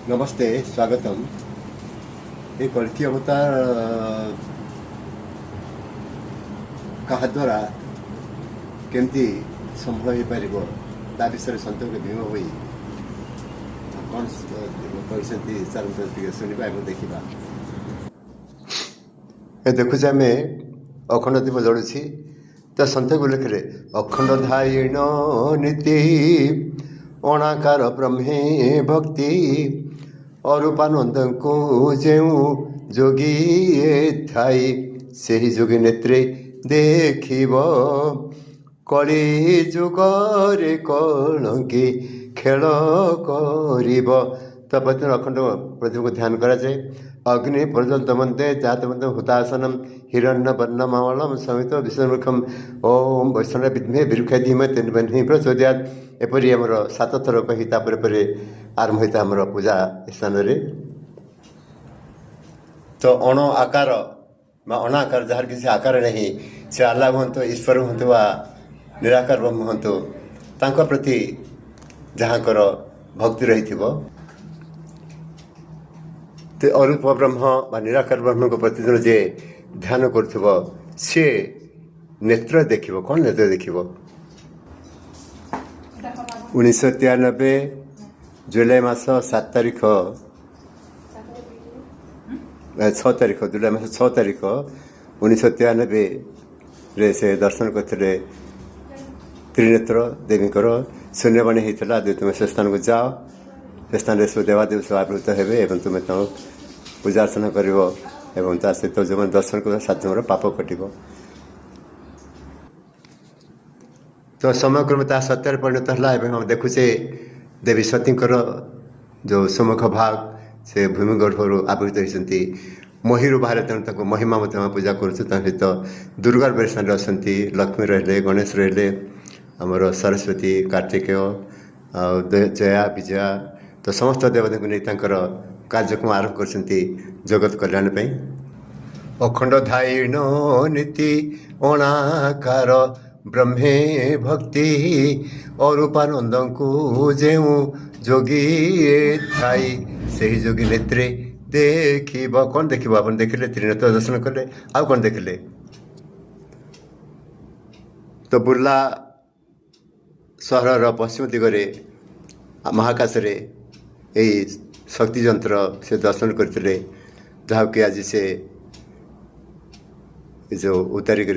नमस्ते स्वागतम ये कल्कि अवतार कहा द्वारा केमती संभव हो पार ता विषय सत भीम हो कौन चलते शुणा देखा देखुचे आम अखंड दीप जलुची तो सन्त लिखले अखंड धायिण नीति अणाकार ब्रह्मे भक्ति अरूपानंद को जो जोगी थाई से ही जोगी नेत्रे देखिब कली जुगरे कौन की खेल करिब। तो प्रतिदिन अखंड प्रतिमा को ध्यान करा जाए। अग्नि पर्यंत मंदे जातमंद हुतासनम हिरण्य वर्णमावलम समित विष्णुमुखम ओम वैष्णव विद्मे बिरुखा धीमे तेन प्रचोदयात एपरी आमर 7 थर कही तापर आरंभ होता आमर पूजा स्थान रे। तो अण आकार अणाकार जार किसी आकार नहीं से आल्ला हूँ ईश्वर हूँ वा निराकार ब्रह्म हूँ तांको प्रति जहाँकर भक्ति रही तो अरूप ब्रह्म व निराकार ब्रह्म को प्रतिदिन जे ध्यान कर सी नेत्र देख कौन नेत्र देख 1993 जुलाई मास 7 तारिख 6 तारिख जुलाई मास 6 तारिख 1993 रे से दर्शन करते त्रिनेत्र देवीकर शून्यवाणी होता जे तुम से स्थान को जाओ से स्थान सब देवादेव सब आवृत हे एवं तुम्हें पूजा अर्चना कर सहित जो दर्शन कर सात जन्म पाप कट। तो समय क्रम ता सत्य परिणत है। हम देखुचे देवी सतीकर जो सम्मुख भाग से भूमिगर्भर आवृत होती महीरू बाहर तेणु महिमा मत पूजा करुँ सहित दुर्गा स्थान अच्छा लक्ष्मी रही गणेश रही आमर सरस्वती कार्तिकेय जया विजया तो समस्त देवता को नहीं कार्यक्रम आरंभ कर जगत कल्याण अखंड धायिण नीति अणाकार ब्रह्मे भक्ति अरूपानंद को जो जोगी थाई से ही जोगी नेत्रे देखिब कौन देखिब आप देखिले त्रिनेत्र दर्शन कले आउ कौन देखिले तो बुर्ला सहर पश्चिम दिगरे महाकाश रे यही शक्ति जंत्र से दर्शन करते जहाँकि आज से जो उतारिक